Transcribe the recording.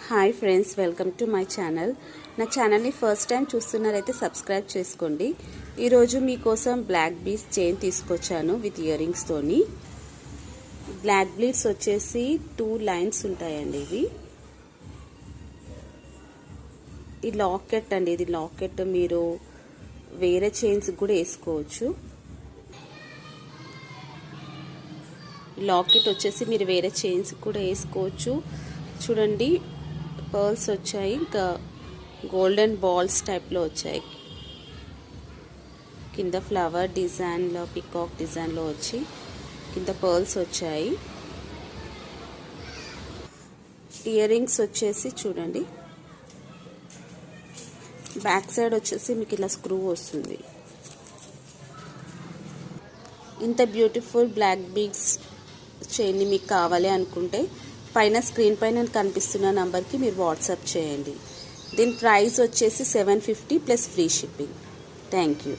Hi friends, welcome to my channel. నా ఛానల్ని first time చూస్తున్నారైతే subscribe చేసుకోండి. ఈరోజు మీకోసం బ్లాక్ బీడ్స్ చైన్ తీసుకొచ్చాను విత్ ఇయర్ రింగ్స్తోని. బ్లాక్ బీడ్స్ వచ్చేసి 2 లైన్స్ ఉంటాయండి. ఈ లాకెట్ అండి, ఇది లాకెట్ మీరు వేరే చైన్స్ కూడా వేసుకోవచ్చు. లాకెట్ వచ్చేసి మీరు వేరే చైన్స్ కూడా వేసుకోవచ్చు. చూడండి, పర్ల్స్ వచ్చాయి, ఇంకా గోల్డెన్ బాల్స్ టైప్లో వచ్చాయి. కింద ఫ్లవర్ డిజైన్లో, పికాక్ డిజైన్లో వచ్చి కింద పర్ల్స్ వచ్చాయి. ఇయర్ రింగ్స్ వచ్చేసి చూడండి, బ్యాక్ సైడ్ వచ్చేసి మీకు ఇలా స్క్రూ వస్తుంది. ఇంత బ్యూటిఫుల్ బ్లాక్ బీడ్స్ చైన్ని మీకు కావాలి అనుకుంటే పైన స్క్రీన్ పైన కనిపిస్తున్న నంబర్కి మీరు వాట్సాప్ చేయండి. దీని ప్రైస్ వచ్చేసి 750 plus free shipping. Thank you.